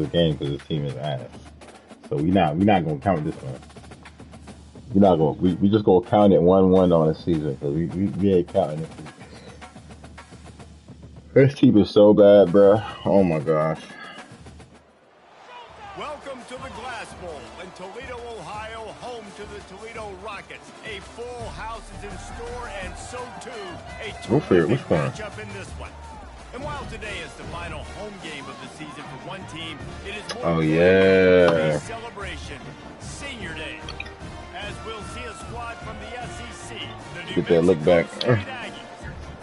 the game because his team is ass. So we not gonna count this one. We're not gonna we just gonna count it 1-1 on the season because we ain't counting it. This team is so bad, bro. Oh my gosh. Welcome to the Glass Bowl in Toledo, Ohio, home to the Toledo Rockets. A full house is in store, and so too a terrific matchup in this one. And while today is the final home game of the season for one team, it is more a celebration, Senior Day, as we'll see a squad from the SEC. Get that look back.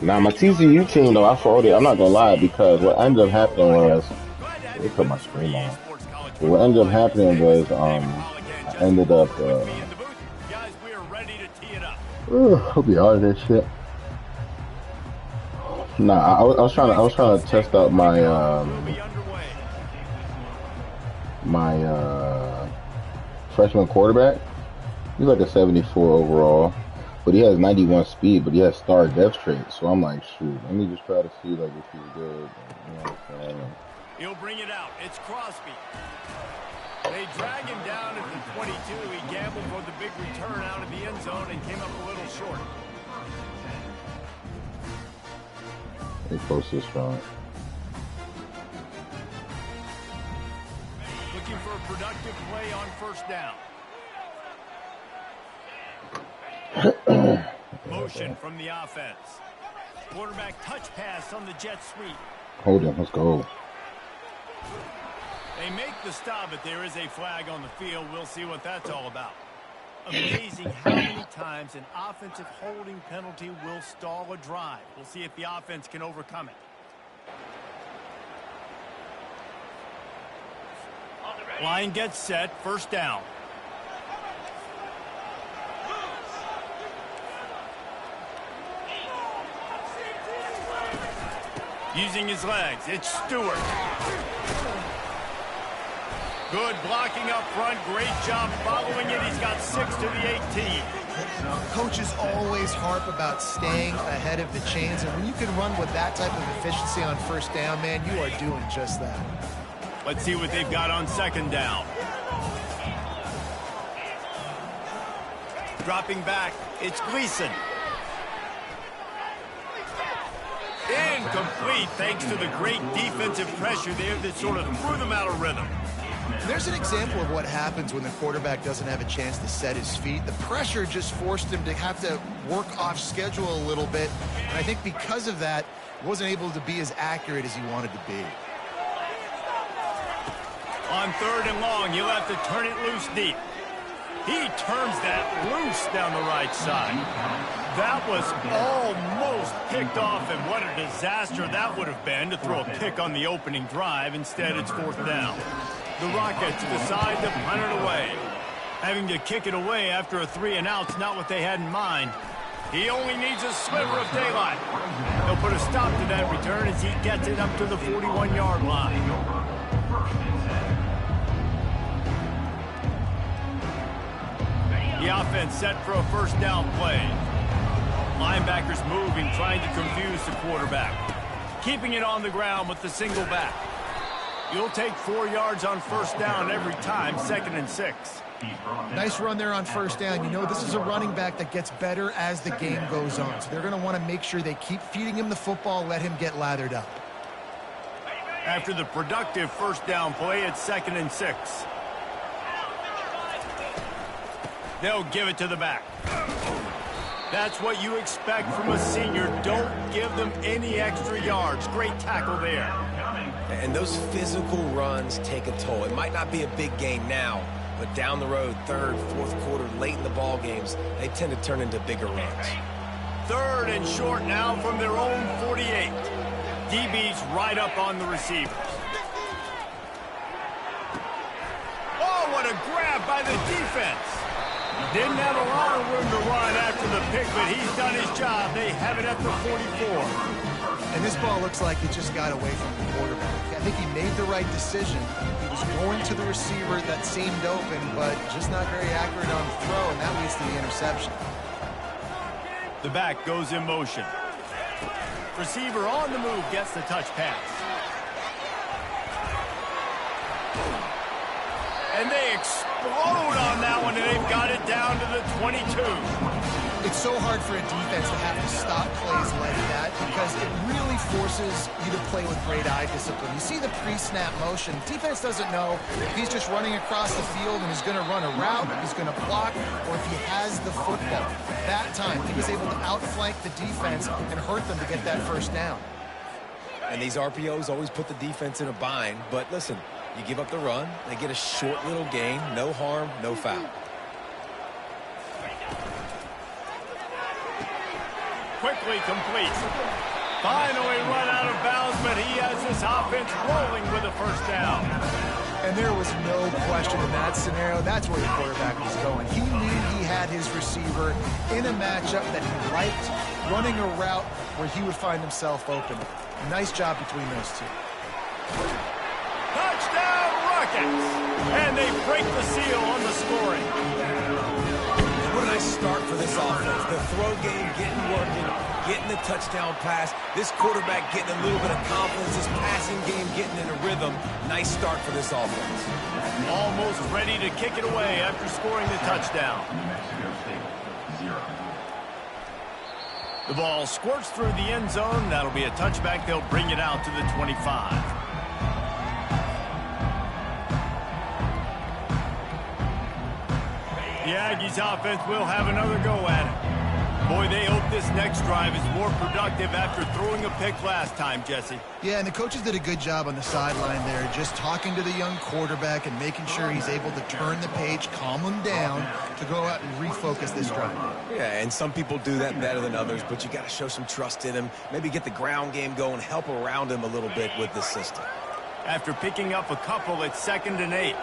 Now my TCU team though, I folded. I'm not gonna lie because what ended up happening was they put my screen on. What ended up happening was I ended up I'll be out of this shit. Nah, I was trying to test out my freshman quarterback. He's like a 74 overall, but he has 91 speed, but he has star depth trait. So I'm like, shoot, let me just try to see like if he's good. You know what I'm saying? He'll bring it out. It's Crosby. They drag him down at the 22. He gambled for the big return out of the end zone and came up a little short. They post this strong. Looking for a productive play on first down. Motion from the offense. Quarterback touch pass on the jet sweep. Hold him. Let's go. They make the stop, but there is a flag on the field. We'll see what that's all about. Amazing how many times an offensive holding penalty will stall a drive. We'll see if the offense can overcome it. Line gets set. First down. Using his legs, it's Stewart. Good blocking up front. Great job following it. He's got 6 to the 18. Coaches always harp about staying ahead of the chains, and when you can run with that type of efficiency on first down, man, you are doing just that. Let's see what they've got on second down. Dropping back, it's Gleason. Incomplete thanks to the great defensive pressure there that sort of threw them out of rhythm. There's an example of what happens when the quarterback doesn't have a chance to set his feet. The pressure just forced him to have to work off schedule a little bit. And I think because of that, he wasn't able to be as accurate as he wanted to be. On third and long, he'll have to turn it loose deep. He turns that loose down the right side. That was almost picked off, and what a disaster that would have been to throw a pick on the opening drive. Instead, it's fourth down. The Rockets decide to punt it away. Having to kick it away after a 3-and-out's not what they had in mind. He only needs a sliver of daylight. They'll put a stop to that return as he gets it up to the 41-yard line. The offense set for a first down play. Linebackers moving, trying to confuse the quarterback. Keeping it on the ground with the single back. You'll take 4 yards on first down every time, 2nd and 6. Nice run there on first down. You know, this is a running back that gets better as the game goes on. So they're going to want to make sure they keep feeding him the football, let him get lathered up. After the productive first down play, it's 2nd and 6. They'll give it to the back. That's what you expect from a senior. Don't give them any extra yards. Great tackle there. And those physical runs take a toll. It might not be a big gain now, but down the road, third, fourth quarter, late in the ball games, they tend to turn into bigger runs. Third and short now from their own 48. DB's right up on the receivers. Oh, what a grab by the defense. Didn't have a lot of room to run after the pick, but he's done his job. They have it at the 44. And this ball looks like it just got away from the quarterback. I think he made the right decision. He was going to the receiver that seemed open, but just not very accurate on the throw, and that leads to the interception. The back goes in motion. Receiver on the move gets the touch pass. And they explode on that one, and they've got it down to the 22. It's so hard for a defense to have to stop plays like that because it really forces you to play with great eye discipline. You see the pre-snap motion. Defense doesn't know if he's just running across the field and he's going to run a route, if he's going to block, or if he has the football. That time, he was able to outflank the defense and hurt them to get that first down. And these RPOs always put the defense in a bind. But listen, you give up the run, they get a short little gain, no harm, no foul. Quickly complete. Finally run out of bounds, but he has this offense rolling with a first down. And there was no question in that scenario. That's where the quarterback was going. He knew he had his receiver in a matchup that he liked, running a route where he would find himself open. Nice job between those two. Touchdown Rockets! And they break the seal on the scoring. What a nice start for this offense. The throw game getting working, getting the touchdown pass. This quarterback getting a little bit of confidence. This passing game getting in a rhythm. Nice start for this offense. Almost ready to kick it away after scoring the touchdown. The ball squirts through the end zone. That'll be a touchback. They'll bring it out to the 25. The Aggies offense will have another go at it. Boy, they hope this next drive is more productive after throwing a pick last time, Jesse. Yeah, and the coaches did a good job on the sideline there, just talking to the young quarterback and making sure he's able to turn the page, calm him down to go out and refocus this drive. Yeah, and some people do that better than others, but you got to show some trust in him. Maybe get the ground game going, help around him a little bit with this system. After picking up a couple, it's 2nd and 8.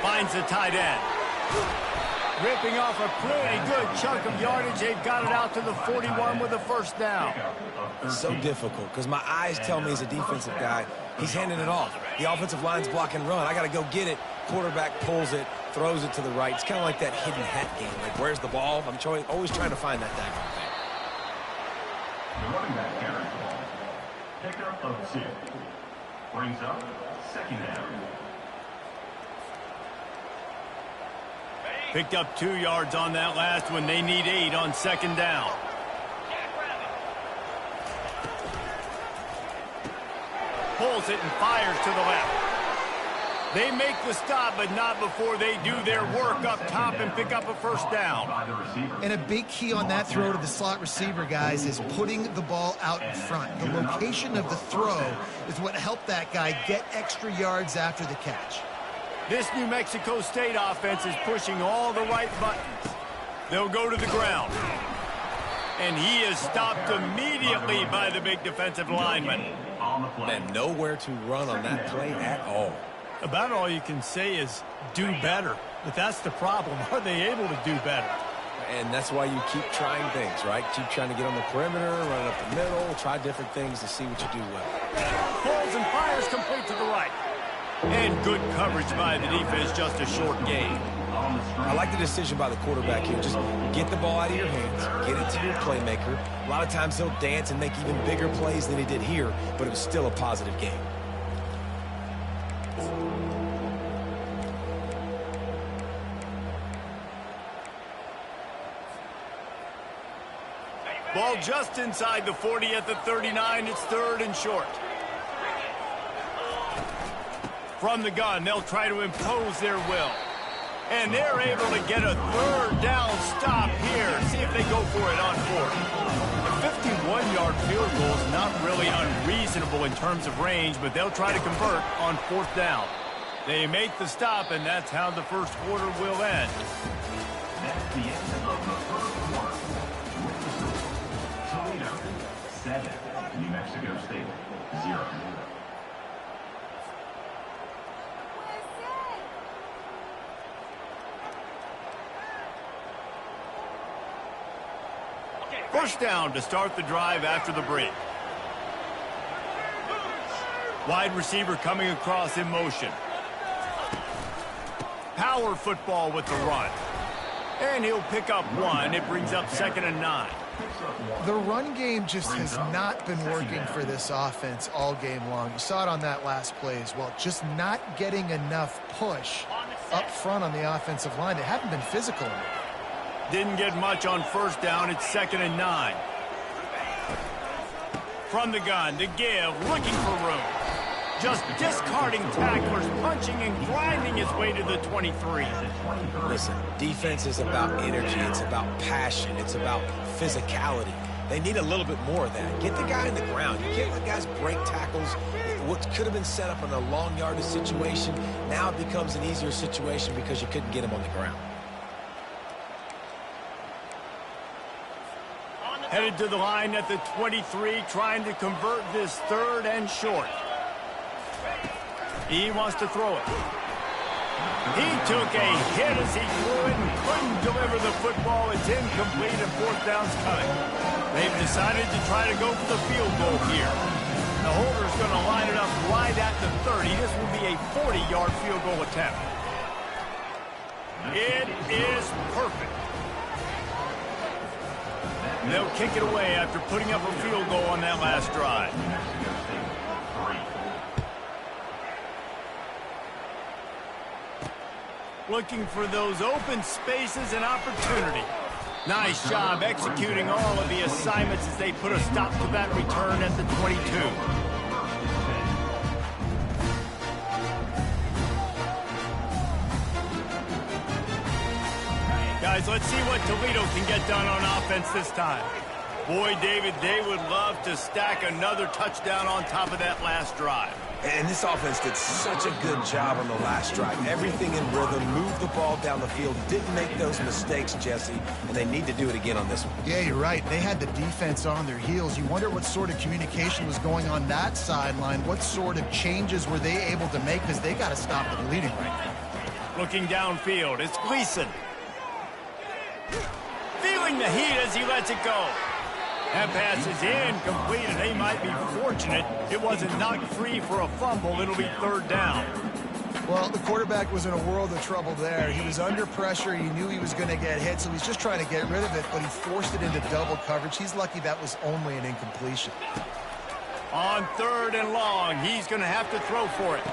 Finds the tight end. Ripping off a pretty good chunk of yardage. They've got it out to the 41 with a first down. It's so difficult because my eyes tell me as a defensive guy, he's handing it off. The offensive line's block and run. I got to go get it. Quarterback pulls it, throws it to the right. It's kind of like that hidden hat game. Like, where's the ball? I'm always trying to find that diagonal thing. The running back carries the ball. Pickup of 2. Brings up 2nd down. Picked up 2 yards on that last one. They need 8 on 2nd down. Pulls it and fires to the left. They make the stop, but not before they do their work up top and pick up a first down. And a big key on that throw to the slot receiver, guys, is putting the ball out in front. The location of the throw is what helped that guy get extra yards after the catch. This New Mexico State offense is pushing all the right buttons. They'll go to the ground. And he is stopped immediately by the big defensive lineman. And nowhere to run on that play at all. About all you can say is do better. But that's the problem. Are they able to do better? And that's why you keep trying things, right? Keep trying to get on the perimeter, run up the middle, try different things to see what you do well. Pulls and fires complete to the right. And good coverage by the defense, just a short gain. I like the decision by the quarterback here. Just get the ball out of your hands, get it to your playmaker. A lot of times he'll dance and make even bigger plays than he did here, but it was still a positive game. Ball just inside the 40 at the 39. It's 3rd and short. From the gun, they'll try to impose their will. And they're able to get a 3rd down stop here. See if they go for it on 4th. A 51-yard field goal is not really unreasonable in terms of range, but they'll try to convert on 4th down. They make the stop, and that's how the first quarter will end. That's the end of the first quarter. Toledo 7, New Mexico State 0. First down to start the drive after the break. Wide receiver coming across in motion. Power football with the run. And he'll pick up 1. It brings up 2nd and 9. The run game just has not been working for this offense all game long. You saw it on that last play as well. Just not getting enough push up front on the offensive line. They haven't been physical enough. Didn't get much on first down. It's 2nd and 9. From the gun to give, looking for room. Just discarding tacklers, punching and grinding his way to the 23. Listen, defense is about energy. It's about passion. It's about physicality. They need a little bit more of that. Get the guy in the ground. You can't let guys break tackles. What could have been set up in a long yardage situation, now it becomes an easier situation because you couldn't get him on the ground. Headed to the line at the 23, trying to convert this 3rd and short. He wants to throw it. He took a hit as he threw it and couldn't deliver the football. It's incomplete and 4th down's coming. They've decided to try to go for the field goal here. The holder's going to line it up right at the 30. This will be a 40-yard field goal attempt. It is perfect. They'll kick it away after putting up a field goal on that last drive. Looking for those open spaces and opportunity. Nice job executing all of the assignments as they put a stop to that return at the 22. Guys, let's see what Toledo can get done on offense this time. Boy, David, they would love to stack another touchdown on top of that last drive. And this offense did such a good job on the last drive. Everything in rhythm, moved the ball down the field, didn't make those mistakes, Jesse, and they need to do it again on this one. Yeah, you're right. They had the defense on their heels. You wonder what sort of communication was going on that sideline. What sort of changes were they able to make, because they got to stop the bleeding right now. Looking downfield, it's Gleason. Feeling the heat as he lets it go. That pass is incomplete, and they might be fortunate it wasn't knocked free for a fumble. It'll be 3rd down. Well, the quarterback was in a world of trouble there. He was under pressure. He knew he was going to get hit, so he's just trying to get rid of it, but he forced it into double coverage. He's lucky that was only an incompletion. On 3rd and long, he's going to have to throw for it.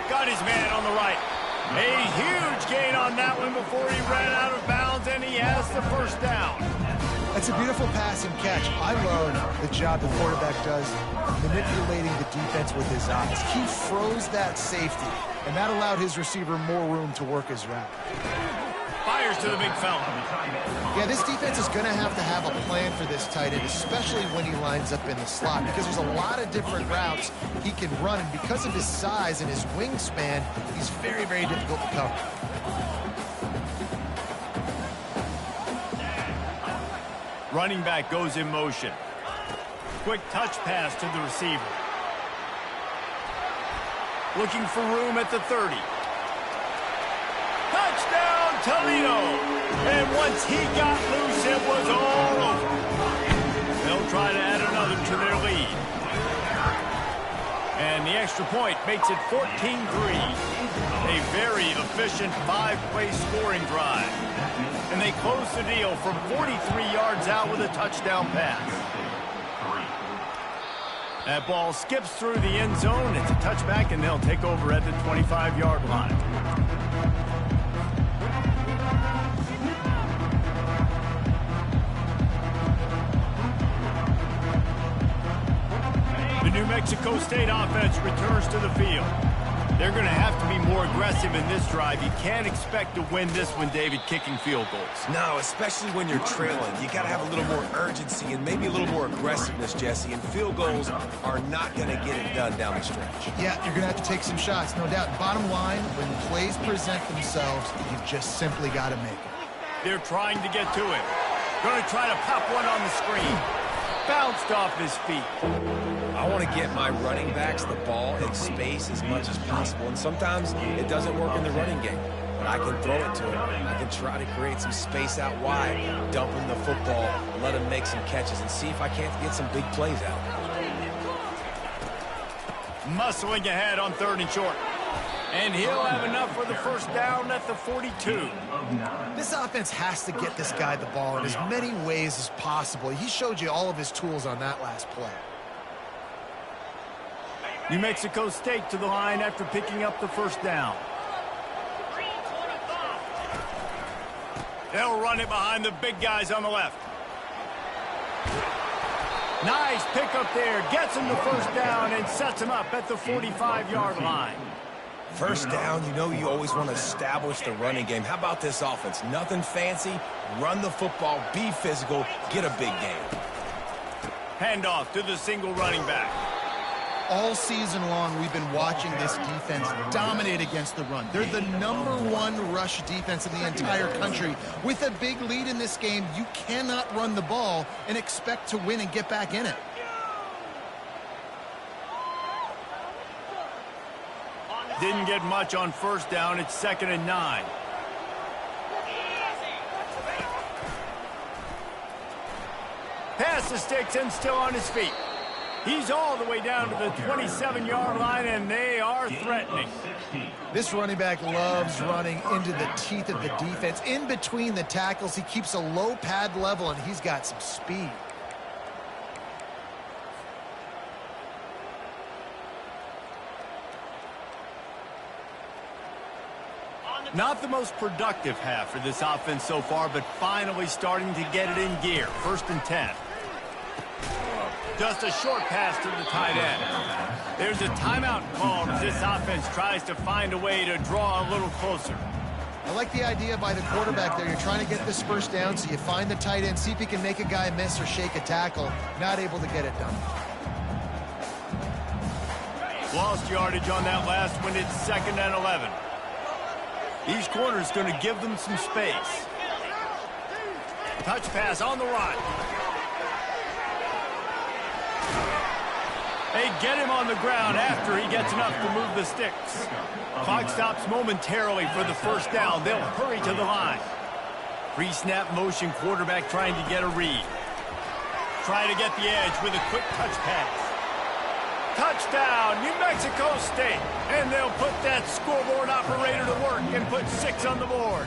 Got his man on the right. A huge gain on that one before he ran out of bounds, and he has the 1st down. That's a beautiful pass and catch. I love the job the quarterback does manipulating the defense with his eyes. He froze that safety, and that allowed his receiver more room to work his route. Fires to the big fella. Yeah, this defense is going to have a plan for this tight end, especially when he lines up in the slot, because there's a lot of different routes he can run, and because of his size and his wingspan, he's very, very difficult to cover. Running back goes in motion. Quick touch pass to the receiver. Looking for room at the 30. Touchdown, Toledo! And once he got loose, it was all over. They'll try to add another to their lead. And the extra point makes it 14-3. A very efficient 5-play scoring drive. And they close the deal from 43 yards out with a touchdown pass. That ball skips through the end zone. It's a touchback, and they'll take over at the 25-yard line. The New Mexico State offense returns to the field. They're going to have to be more aggressive in this drive. You can't expect to win this one, David, kicking field goals. No, especially when you're trailing. You got to have a little more urgency and maybe a little more aggressiveness, Jesse. And field goals are not going to get it done down the stretch. Yeah, you're going to have to take some shots, no doubt. Bottom line, when plays present themselves, you've just simply got to make it. They're trying to get to it. Going to try to pop one on the screen. Bounced off his feet. I want to get my running backs the ball in space as much as possible, and sometimes it doesn't work in the running game. But I can throw it to him. I can try to create some space out wide, dump him the football, let him make some catches, and see if I can't get some big plays out. Muscling ahead on 3rd and short. And he'll have enough for the first down at the 42. This offense has to get this guy the ball in as many ways as possible. He showed you all of his tools on that last play. New Mexico State to the line after picking up the first down. They'll run it behind the big guys on the left. Nice pick up there. Gets him the first down and sets him up at the 45-yard line. First down, you know you always want to establish the running game. How about this offense? Nothing fancy. Run the football, be physical, get a big game. Handoff to the single running back. All season long, we've been watching this defense dominate against the run. They're the #1 rush defense in the entire country. With a big lead in this game, you cannot run the ball and expect to win and get back in it. Didn't get much on first down. It's 2nd and 9. Pass the sticks and still on his feet. He's all the way down to the 27-yard line, and they are threatening. This running back loves running into the teeth of the defense. In between the tackles, he keeps a low pad level, and he's got some speed. Not the most productive half for this offense so far, but finally starting to get it in gear. 1st and 10. Just a short pass to the tight end. There's a timeout called as this offense tries to find a way to draw a little closer. I like the idea by the quarterback there. You're trying to get this first down, so you find the tight end, see if he can make a guy miss or shake a tackle. Not able to get it done. Lost yardage on that last one. It's 2nd and 11. Each corner is going to give them some space. Touch pass on the run. They get him on the ground after he gets enough to move the sticks. Clock stops momentarily for the first down. They'll hurry to the line. Pre-snap motion, quarterback trying to get a read. Trying to get the edge with a quick touch pass. Touchdown, New Mexico State. And they'll put that scoreboard operator to work and put 6 on the board.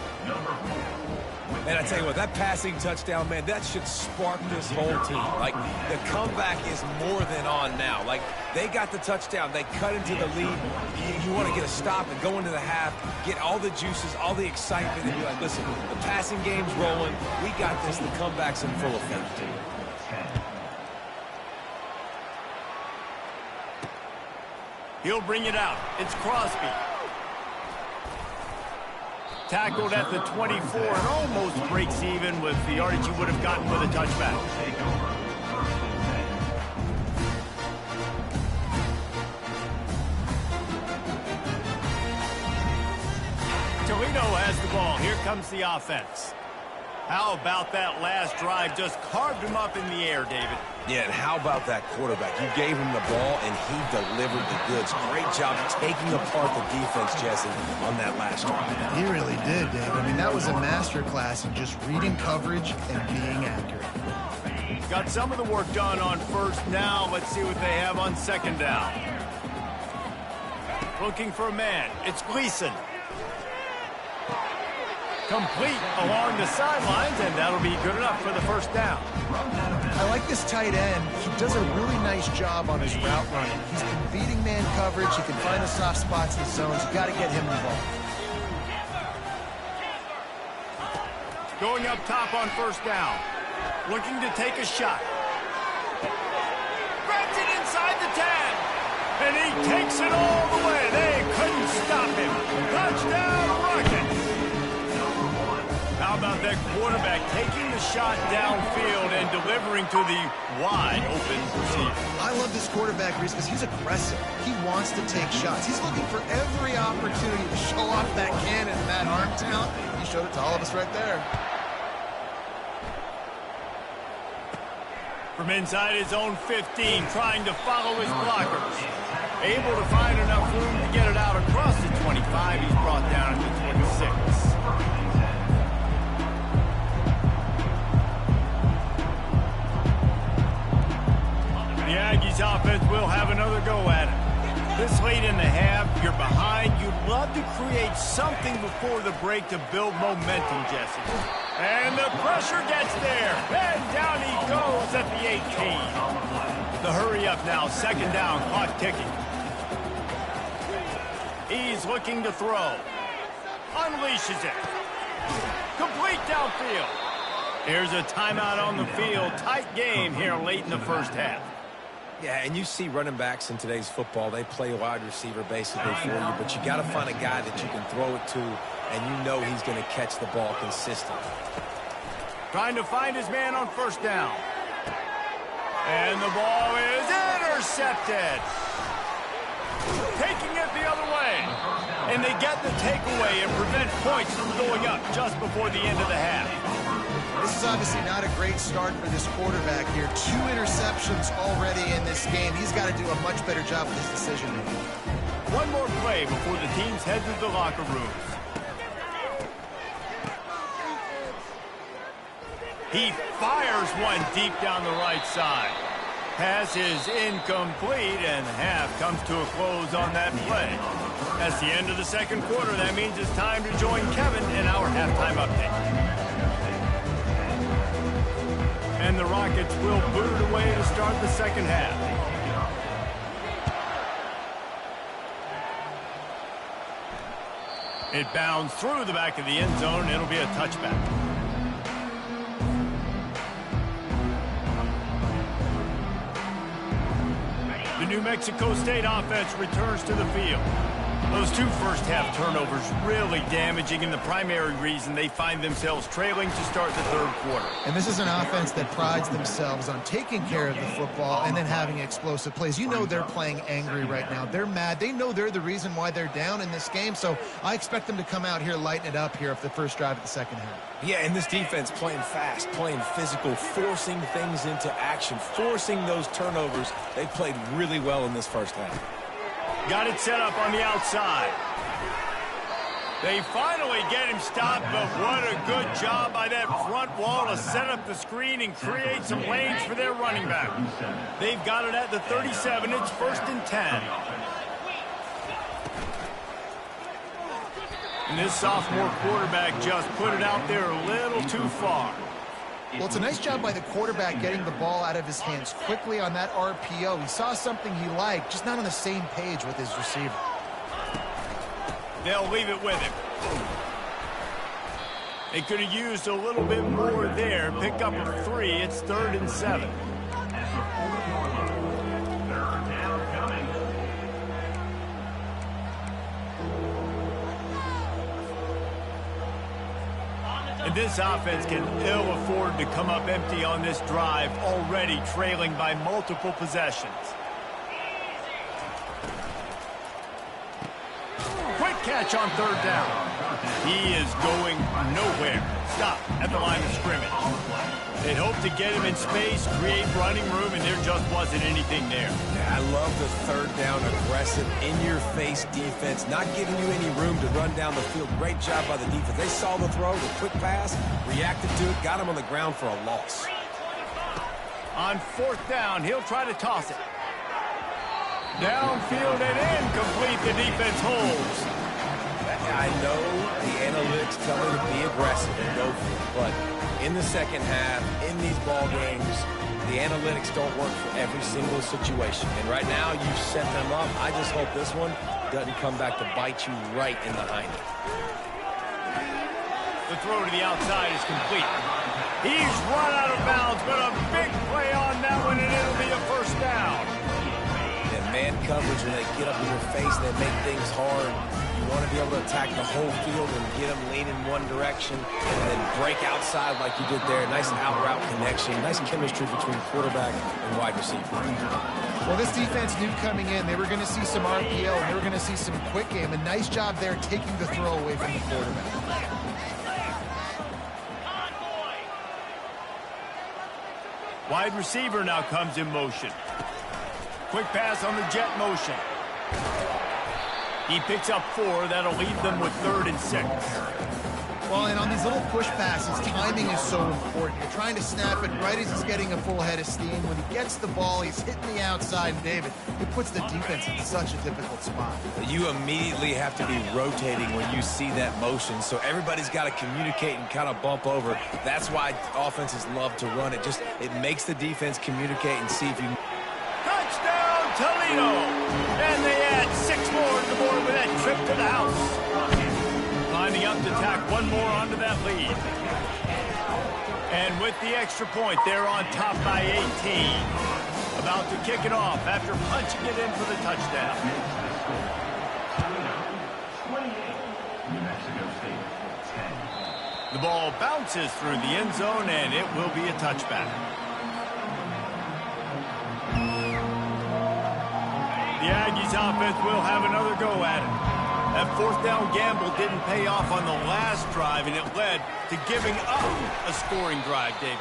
And I tell you what, that passing touchdown, man, that should spark this whole team. Like, the comeback is more than on now. Like, they got the touchdown. They cut into the lead. You want to get a stop and go into the half, get all the juices, all the excitement, and be like, listen, the passing game's rolling. We got this. The comeback's in full effect. He'll bring it out. It's Crosby. Tackled at the 24 and almost breaks even with the yardage he would have gotten with a touchback. Toledo has the ball. Here comes the offense. How about that last drive? Just carved him up in the air, David. Yeah, and how about that quarterback? You gave him the ball, and he delivered the goods. Great job taking apart the defense, Jesse, on that last drive. He really did, Dave. I mean, that was a masterclass in just reading coverage and being accurate. Got some of the work done on first. Now let's see what they have on 2nd down. Looking for a man. It's Gleason. Complete along the sidelines, and that'll be good enough for the first down. I like this tight end. He does a really nice job on his route running. He's been beating man coverage. He can find the soft spots in the zones. You got to get him involved. Going up top on first down. Looking to take a shot. Grabs it inside the 10. And he takes it all the way. They couldn't stop him. Touchdown, Rockets. How about that quarterback taking the shot downfield and delivering to the wide-open receiver? I love this quarterback, Reese, because he's aggressive. He wants to take shots. He's looking for every opportunity to show off that cannon and that arm talent. He showed it to all of us right there. From inside his own 15, trying to follow his blockers. Able to find enough room to get it out across the 25. He's brought down at the 26. The Aggies offense will have another go at it. This late in the half, you're behind. You'd love to create something before the break to build momentum, Jesse. And the pressure gets there. And down he goes at the 18. The hurry up now, second down, clock ticking. He's looking to throw. Unleashes it. Complete downfield. Here's a timeout on the field. Tight game here late in the first half. Yeah, and you see running backs in today's football, they play wide receiver basically for you, but you got to find a guy that you can throw it to, and you know he's going to catch the ball consistently. Trying to find his man on first down. And the ball is intercepted. Taking it the other way. And they get the takeaway and prevent points from going up just before the end of the half. This is obviously not a great start for this quarterback here. 2 interceptions already in this game. He's got to do a much better job with his decision-making. One more play before the teams head to the locker rooms. He fires one deep down the right side. Pass is incomplete, and half comes to a close on that play. That's the end of the second quarter. That means it's time to join Kevin in our halftime update. And the Rockets will boot it away to start the second half. It bounds through the back of the end zone. It'll be a touchback. The New Mexico State offense returns to the field. Those 2 first-half turnovers really damaging, and the primary reason they find themselves trailing to start the third quarter. And this is an offense that prides themselves on taking care of the football and then having explosive plays. You know they're playing angry right now. They're mad. They know they're the reason why they're down in this game, so I expect them to come out here, lighten it up here for the first drive of the second half. Yeah, and this defense playing fast, playing physical, forcing things into action, forcing those turnovers. They played really well in this first half. Got it set up on the outside. They finally get him stopped, but what a good job by that front wall to set up the screen and create some lanes for their running back. They've got it at the 37. It's 1st and 10. And this sophomore quarterback just put it out there a little too far. Well, it's a nice job by the quarterback getting the ball out of his hands quickly on that RPO. He saw something he liked, just not on the same page with his receiver. They'll leave it with him. They could have used a little bit more there. Pick up a 3. It's 3rd and 7. And this offense can ill afford to come up empty on this drive, already trailing by multiple possessions. Quick catch on 3rd down. He is going nowhere. Stop at the line of scrimmage. They'd hope to get him in space, create running room, and there just wasn't anything there. Yeah, I love the 3rd down aggressive, in-your-face defense, not giving you any room to run down the field. Great job by the defense. They saw the throw, the quick pass, reacted to it, got him on the ground for a loss. On 4th down, he'll try to toss it. Downfield and incomplete. The defense holds. I know the analytics tell me to be aggressive and go for it, but in the second half, in these ball games, the analytics don't work for every single situation. And right now, you've set them up. I just hope this one doesn't come back to bite you right in the hind. The throw to the outside is complete. He's run out of bounds, but a big play on that one, and it'll be a 1st down. And man coverage, when they get up in your face, they make things hard. You want to be able to attack the whole field and get them leaning one direction and then break outside like you did there. Nice out-route connection. Nice chemistry between quarterback and wide receiver. Well, this defense knew coming in they were going to see some RPO and they were going to see some quick game. A nice job there taking the throw away from the quarterback. Wide receiver now comes in motion. Quick pass on the jet motion. He picks up 4. That'll leave them with 3rd and 6. Well, and on these little push passes, timing is so important. You're trying to snap it right as he's getting a full head of steam. When he gets the ball, he's hitting the outside, and David, it puts the defense in such a difficult spot. You immediately have to be rotating when you see that motion, so everybody's got to communicate and kind of bump over. That's why offenses love to run it. It makes the defense communicate and see if you... Touchdown, Toledo! And they add 6 more to the board with that trip to the house. Lining up to tack one more onto that lead. And with the extra point, they're on top by 18. About to kick it off after punching it in for the touchdown. 28, New Mexico State, 10. The ball bounces through the end zone, and it will be a touchback. The Aggies offense will have another go at it. That fourth down gamble didn't pay off on the last drive, and it led to giving up a scoring drive, David.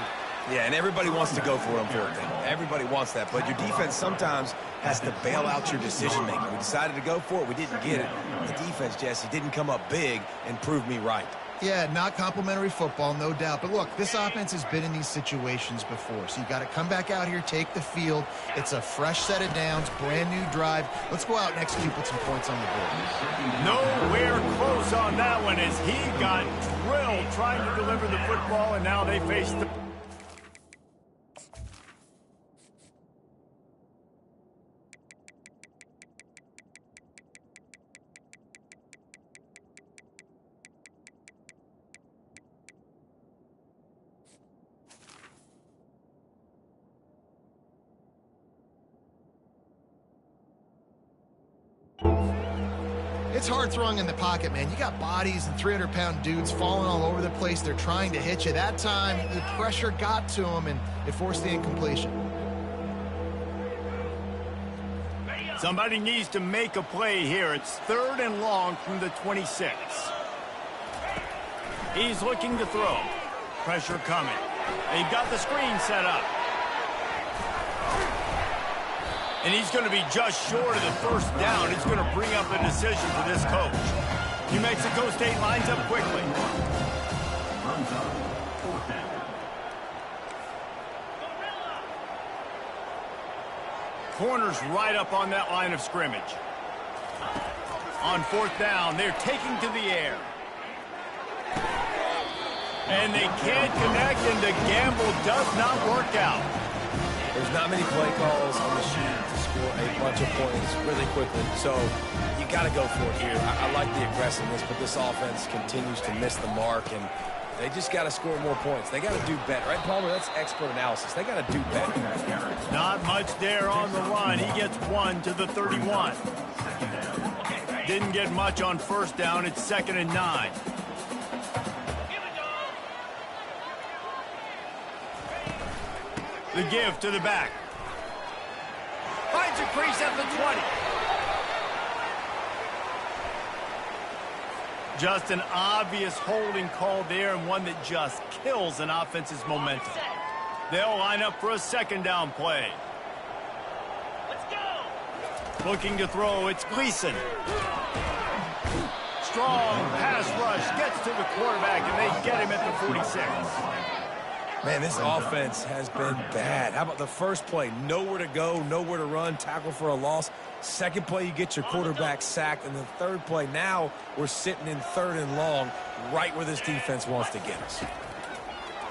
Yeah, and everybody wants to go for it on fourth down. Everybody wants that, but your defense sometimes has to bail out your decision-making. We decided to go for it. We didn't get it. The defense, Jesse, didn't come up big and prove me right. Yeah, not complimentary football, no doubt. But look, this offense has been in these situations before. So you got to come back out here, take the field. It's a fresh set of downs, brand new drive. Let's go out and execute, put some points on the board. Nowhere close on that one as he got drilled trying to deliver the football, and now they face the... It's hard throwing in the pocket, man. You got bodies and 300-pound dudes falling all over the place. They're trying to hit you. That time, the pressure got to him, and it forced the incompletion. Somebody needs to make a play here. It's 3rd and long from the 26. He's looking to throw. Pressure coming. They've got the screen set up. And he's going to be just short of the first down. It's going to bring up a decision for this coach. New Mexico State lines up quickly. Runs up, 4th down. Corners right up on that line of scrimmage. On 4th down, they're taking to the air. And they can't connect, and the gamble does not work out. There's not many play calls on the sheet to score a bunch of points really quickly, so you got to go for it here. I like the aggressiveness, but this offense continues to miss the mark, and they just got to score more points. They got to do better, right, Palmer? That's expert analysis. They got to do better. Not much there on the run. He gets 1 to the 31. Didn't get much on 1st down. It's 2nd and 9. The give to the back. Finds a crease at the 20. Just an obvious holding call there, and one that just kills an offense's momentum. They'll line up for a 2nd down play. Let's go. Looking to throw, it's Gleason. Strong pass rush, gets to the quarterback, and they get him at the 46. Man, this offense has been bad. How about the first play? Nowhere to go, nowhere to run, tackle for a loss. Second play, you get your quarterback sacked. And the third play, now we're sitting in 3rd and long, right where this defense wants to get us.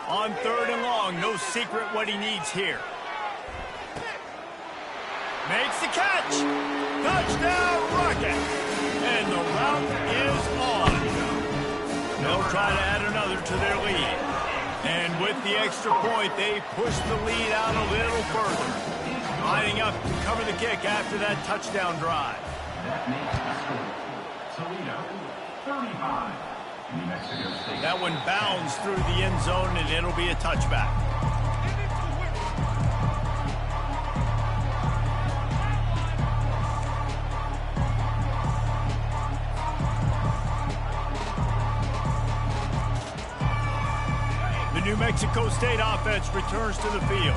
On 3rd and long, no secret what he needs here. Makes the catch. Touchdown, Rocket. And the route is on. They'll try to add another to their lead. And with the extra point, they push the lead out a little further. Lining up to cover the kick after that touchdown drive. That makes the score. Toledo, 35. New Mexico State. That one bounds through the end zone, and it'll be a touchback. The New Mexico State offense returns to the field.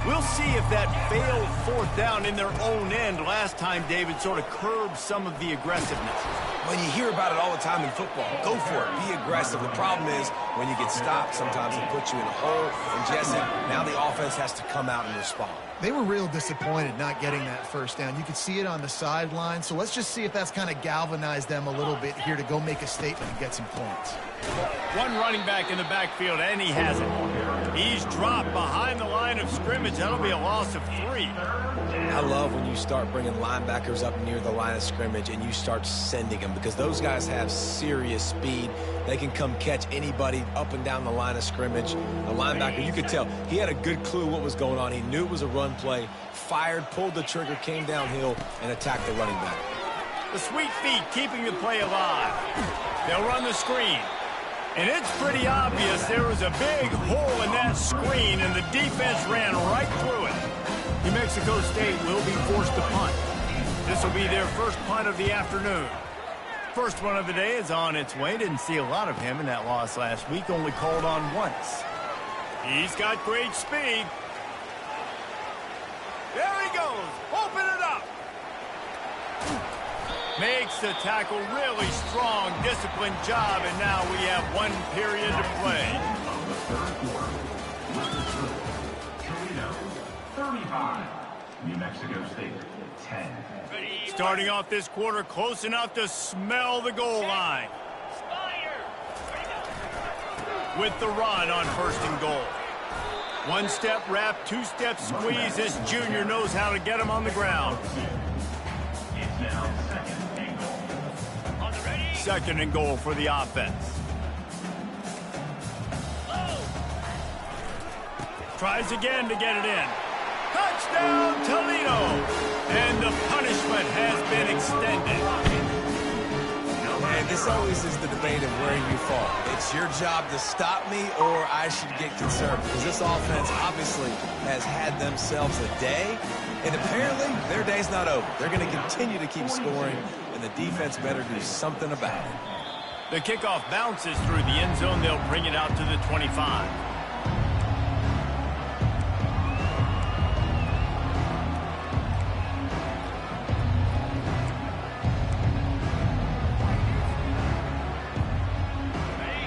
We'll see if that failed fourth down in their own end last time, David, sort of curbed some of the aggressiveness. When you hear about it all the time in football, go for it. Be aggressive. The problem is when you get stopped, sometimes it puts you in a hole. And, Jesse, now the offense has to come out and respond. They were real disappointed not getting that first down. You could see it on the sideline. So let's just see if that's kind of galvanized them a little bit here to go make a statement and get some points. One running back in the backfield, and he has it. He's dropped behind the line of scrimmage. That'll be a loss of 3. I love when you start bringing linebackers up near the line of scrimmage and you start sending them because those guys have serious speed. They can come catch anybody up and down the line of scrimmage. The linebacker, you could tell, he had a good clue what was going on. He knew it was a run play, fired, pulled the trigger, came downhill, and attacked the running back. The sweet feet keeping the play alive. They'll run the screen. And it's pretty obvious there was a big hole in that screen, and the defense ran right through it. New Mexico State will be forced to punt. This will be their first punt of the afternoon. First one of the day is on its way. Didn't see a lot of him in that loss last week, only called on once. He's got great speed. There he goes. Open it up. Makes the tackle really strong, disciplined job, and now we have 1 period to play. 35. New Mexico State, 10. Starting off this quarter close enough to smell the goal line. With the run on 1st and goal. 1-step wrap, 2-step squeeze. This junior knows how to get him on the ground. It's now 2nd and goal. 2nd and goal for the offense. Tries again to get it in. Touchdown, Toledo! And the punishment has been extended. And this always is the debate of where you fall. It's your job to stop me or I should get concerned because this offense obviously has had themselves a day, and apparently their day's not over. They're going to continue to keep scoring, and the defense better do something about it. The kickoff bounces through the end zone. They'll bring it out to the 25.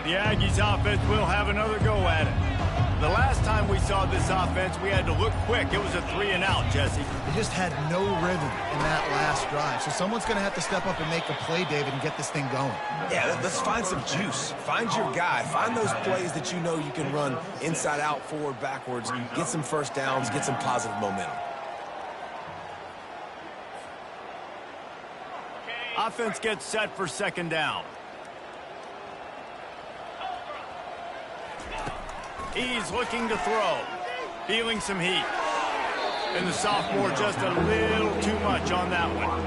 The Aggies offense will have another go at it. The last time we saw this offense, we had to look quick. It was a 3-and-out, Jesse. They just had no rhythm in that last drive. So someone's going to have to step up and make a play, David, and get this thing going. Yeah, let's find some juice. Find your guy. Find those plays that you know you can run inside out, forward, backwards. Get some first downs. Get some positive momentum. Offense gets set for 2nd down. He's looking to throw. Feeling some heat. And the sophomore just a little too much on that one.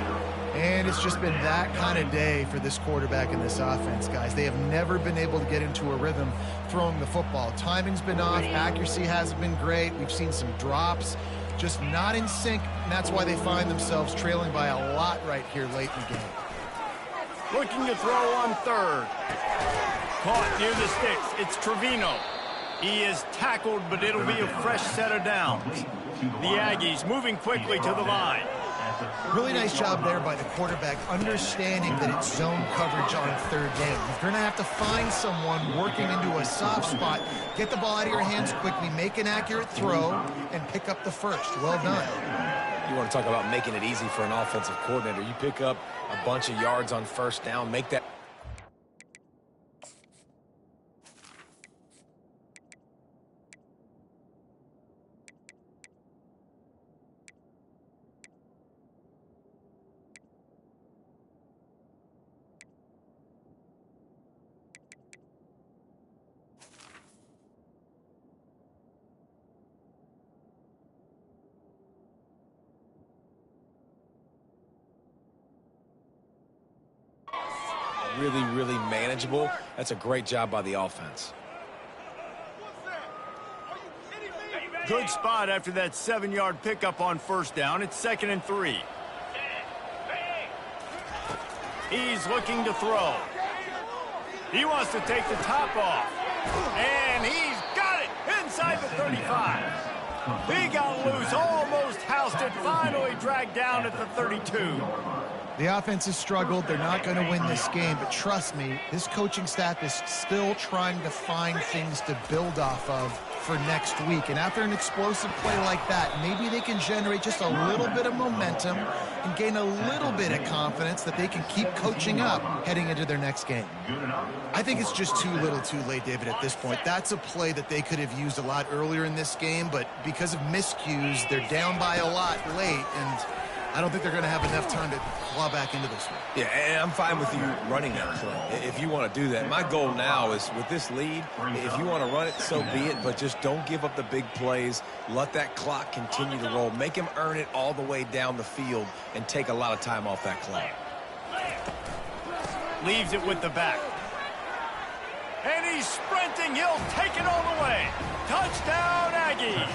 And it's just been that kind of day for this quarterback and this offense, guys. They have never been able to get into a rhythm throwing the football. Timing's been off. Accuracy hasn't been great. We've seen some drops. Just not in sync, and that's why they find themselves trailing by a lot right here late in the game. Looking to throw on 3rd. Caught near the sticks. It's Trevino. He is tackled, but it'll be a fresh set of downs. The Aggies moving quickly to the line. Really nice job there by the quarterback, understanding that it's zone coverage on 3rd down. You're going to have to find someone working into a soft spot, get the ball out of your hands quickly, make an accurate throw, and pick up the first. Well done. You want to talk about making it easy for an offensive coordinator. You pick up a bunch of yards on 1st down, make that. Really manageable. That's a great job by the offense. Good spot after that 7-yard pickup on 1st down. It's 2nd and 3. He's looking to throw. He wants to take the top off. And he's got it inside the 35. He got loose, almost housed it, finally dragged down at the 32. The offense has struggled. They're not going to win this game, but trust me, this coaching staff is still trying to find things to build off of for next week. And after an explosive play like that, maybe they can generate just a little bit of momentum and gain a little bit of confidence that they can keep coaching up heading into their next game. I think it's just too little too late, David, at this point. That's a play that they could have used a lot earlier in this game, but because of miscues, they're down by a lot late, and I don't think they're going to have enough time to claw back into this one. Yeah, and I'm fine with you running that play if you want to do that. My goal now is with this lead, if you want to run it, so be it, but just don't give up the big plays. Let that clock continue to roll. Make him earn it all the way down the field and take a lot of time off that clock. Leaves it with the back. And he's sprinting. He'll take it all the way. Touchdown, Aggies.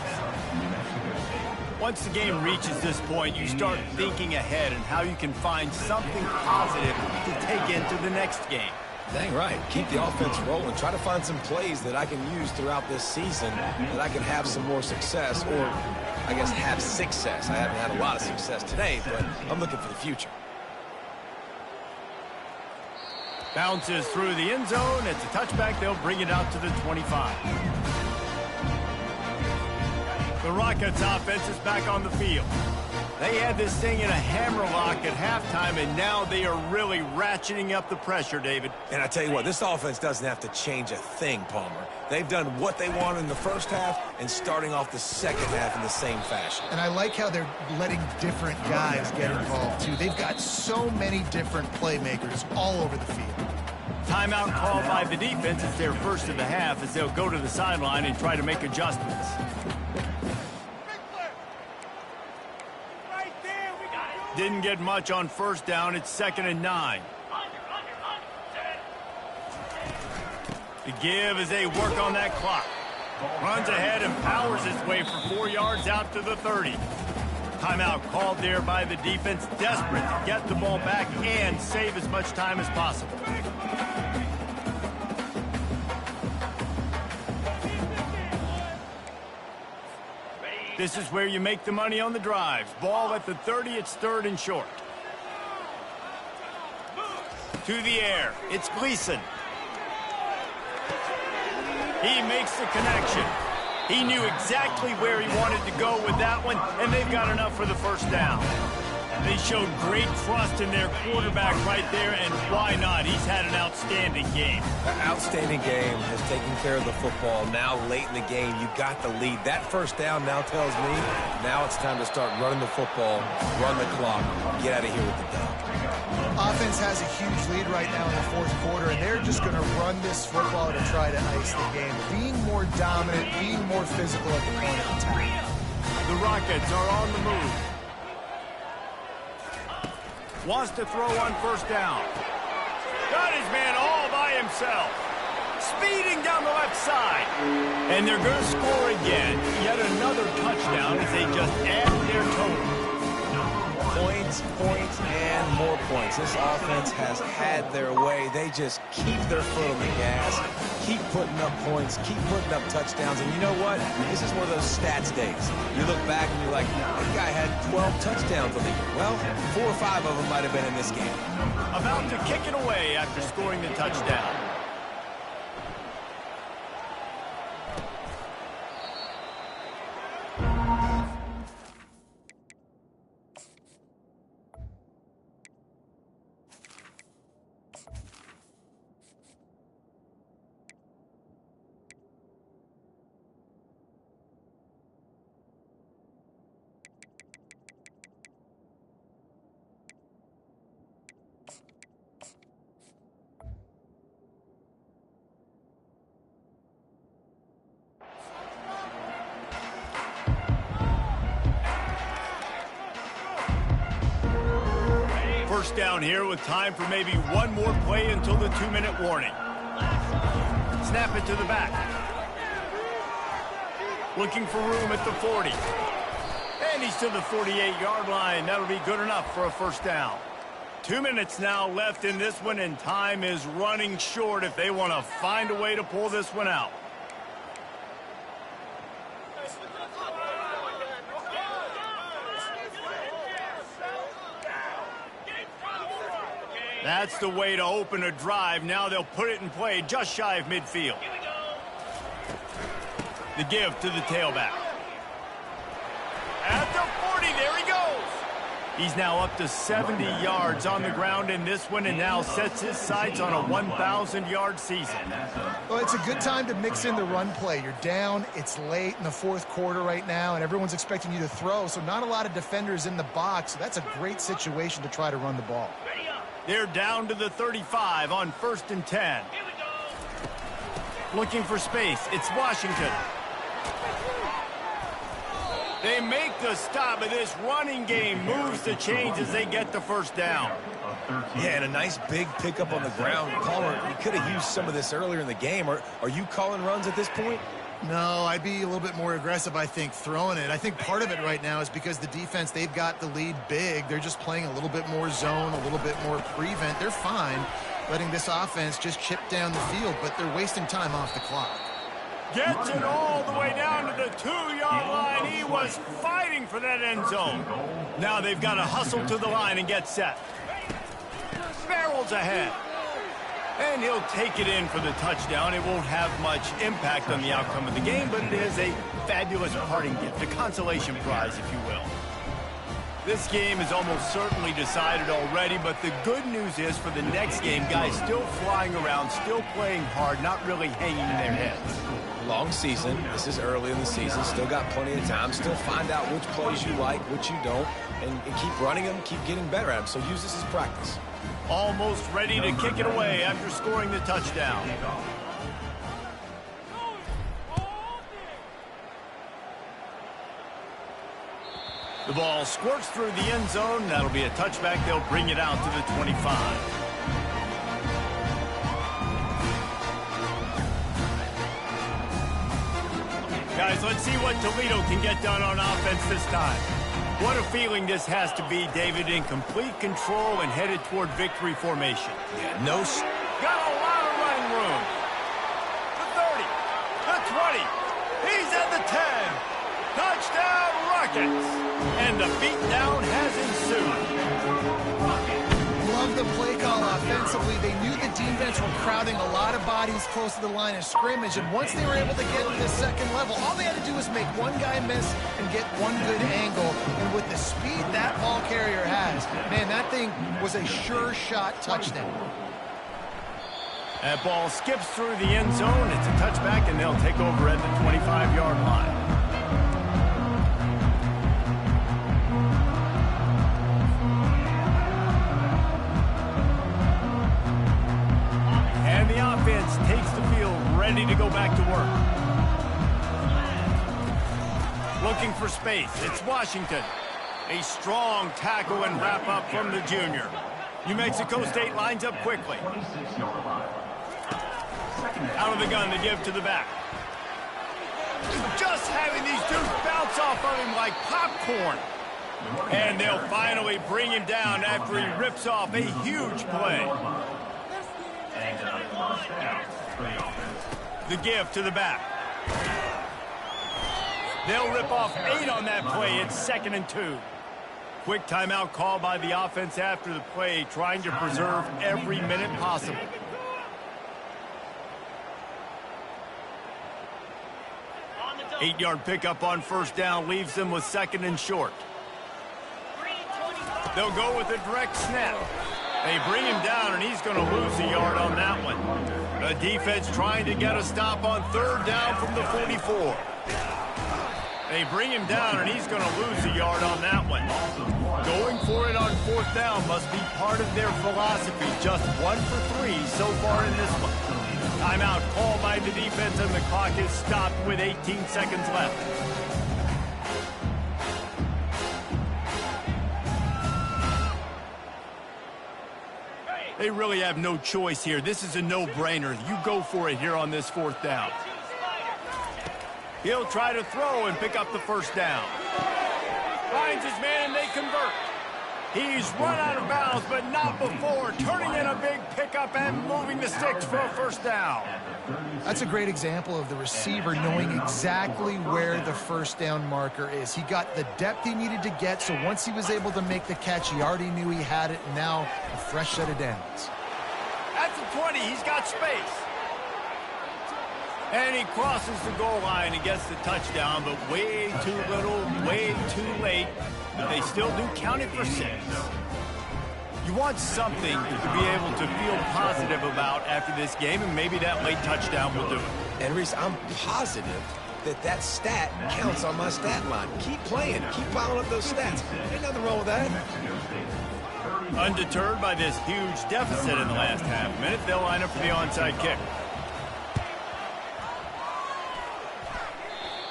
Once the game reaches this point, you start thinking ahead and how you can find something positive to take into the next game. Dang right. Keep the offense rolling. Try to find some plays that I can use throughout this season that I can have some more success, or I guess have success. I haven't had a lot of success today, but I'm looking for the future. Bounces through the end zone. It's a touchback. They'll bring it out to the 25. The Rockets offense is back on the field. They had this thing in a hammerlock at halftime, and now they are really ratcheting up the pressure, David. And I tell you what, this offense doesn't have to change a thing, Palmer. They've done what they wanted in the first half and starting off the second half in the same fashion. And I like how they're letting different guys get involved, too. They've got so many different playmakers all over the field. Timeout called by the defense. It's their first of the half as they'll go to the sideline and try to make adjustments. Didn't get much on first down. It's 2nd and 9. The give as they work on that clock. Runs ahead and powers his way for 4 yards out to the 30. Timeout called there by the defense, desperate to get the ball back and save as much time as possible. This is where you make the money on the drives. Ball at the 30, it's 3rd and short. To the air, it's Gleason. He makes the connection. He knew exactly where he wanted to go with that one, and they've got enough for the first down. They showed great trust in their quarterback right there, and why not? He's had an outstanding game. An outstanding game, has taken care of the football. Now late in the game, you got the lead. That first down now tells me now it's time to start running the football, run the clock, get out of here with the dub. Offense has a huge lead right now in the fourth quarter, and they're just going to run this football to try to ice the game. Being more dominant, being more physical at the point of attack. The Rockets are on the move. Wants to throw on first down. Got his man all by himself. Speeding down the left side. And they're going to score again. Yet another touchdown as they just add their total. Points, points, and more points. This offense has had their way. They just keep their foot on the gas, keep putting up points, keep putting up touchdowns. And you know what? This is one of those stats days. You look back and you're like, that guy had 12 touchdowns on the year. Well, 4 or 5 of them might have been in this game. About to kick it away after scoring the touchdown. First down here with time for maybe one more play until the 2-minute warning. Snap it to the back. Looking for room at the 40. And he's to the 48-yard line. That'll be good enough for a first down. 2 minutes now left in this one, and time is running short if they want to find a way to pull this one out. That's the way to open a drive. Now they'll put it in play just shy of midfield. The give to the tailback. At the 40, there he goes. He's now up to 70 yards on the ground in this one and now sets his sights on a 1,000-yard season. Well, it's a good time to mix in the run play. You're down, it's late in the fourth quarter right now, and everyone's expecting you to throw, so not a lot of defenders in the box. So that's a great situation to try to run the ball. They're down to the 35 on 1st and 10. Looking for space. It's Washington. They make the stop, but this running game moves the chains as they get the first down. Yeah, and a nice big pickup on the ground. Palmer, you could have used some of this earlier in the game. Are you calling runs at this point? No, I'd be a little bit more aggressive, I think, throwing it. I think part of it right now is because the defense, they've got the lead big. They're just playing a little bit more zone, a little bit more prevent. They're fine letting this offense just chip down the field, but they're wasting time off the clock. Gets it all the way down to the 2-yard line. He was fighting for that end zone. Now they've got to hustle to the line and get set. Barrels ahead. And he'll take it in for the touchdown. It won't have much impact on the outcome of the game, but it is a fabulous parting gift, a consolation prize, if you will. This game is almost certainly decided already, but the good news is for the next game, guys still flying around, still playing hard, not really hanging their heads. Long season. This is early in the season. Still got plenty of time. Still find out which plays you like, which you don't, and keep running them, keep getting better at them. So use this as practice. Almost ready to kick it away after scoring the touchdown. The ball squirts through the end zone. That'll be a touchback. They'll bring it out to the 25. Guys, let's see what Toledo can get done on offense this time. What a feeling this has to be, David, in complete control and headed toward victory formation. Yeah, got a lot of running room. The 30, the 20, he's at the 10. Touchdown Rockets! And the beatdown has ensued. Love the play call offensively. They knew the defense were crowding a lot of bodies close to the line of scrimmage, and once they were able to get to the second level, all they had to do was make one guy miss and get one good angle. And with the speed that ball carrier has, man, that thing was a sure shot touchdown. That ball skips through the end zone. It's a touchback, and they'll take over at the 25-yard line. And the offense takes the field, ready to go back to work. Looking for space. It's Washington. A strong tackle and wrap up from the junior. New Mexico State lines up quickly. Out of the gun, the give to the back. Just having these dudes bounce off of him like popcorn. And they'll finally bring him down after he rips off a huge play. The give to the back. They'll rip off 8 on that play. It's 2nd and 2. Quick timeout call by the offense after the play, trying to preserve every minute possible. Eight-yard pickup on first down leaves them with 2nd and short. They'll go with a direct snap. They bring him down, and he's going to lose a yard on that one. The defense trying to get a stop on 3rd down from the 44. They bring him down, and he's going to lose a yard on that one. Going for it on 4th down must be part of their philosophy. Just 1 for 3 so far in this one. Timeout called by the defense, and the clock is stopped with 18 seconds left. They really have no choice here. This is a no-brainer. You go for it here on this 4th down. He'll try to throw and pick up the first down. Finds his man, and they convert. He's run out of bounds downs, but not before. Turning in a big pickup and moving the sticks for a first down. That's a great example of the receiver knowing exactly where the first down marker is. He got the depth he needed to get, so once he was able to make the catch, he already knew he had it, and now a fresh set of downs. At the 20, he's got space. And he crosses the goal line and gets the touchdown, but way too little, way too late. But they still do count it for 6. You want something to be able to feel positive about after this game, and maybe that late touchdown will do it. And Reese, I'm positive that stat counts on my stat line. Keep playing. Keep piling up those stats. Ain't nothing wrong with that. Undeterred by this huge deficit in the last half minute, they'll line up for the onside kick.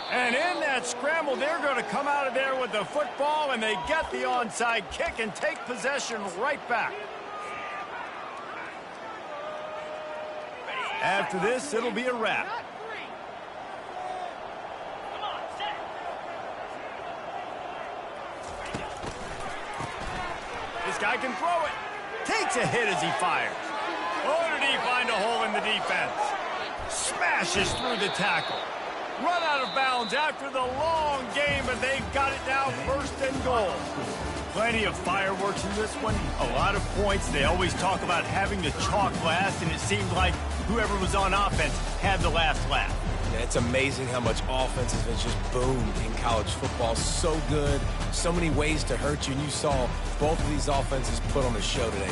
And in that scramble, they're going to come out of there with the football, and they get the onside kick and take possession right back. After this, it'll be a wrap. This guy can throw it. Takes a hit as he fires. Oh, did he find a hole in the defense? Smashes through the tackle. Run out of bounds after the long game, but they've got it now first and goal. Plenty of fireworks in this one. A lot of points. They always talk about having the chalk last, and it seemed like whoever was on offense had the last laugh. Yeah, it's amazing how much offense has been just boomed in college football. So good, so many ways to hurt you, and you saw both of these offenses put on a show today.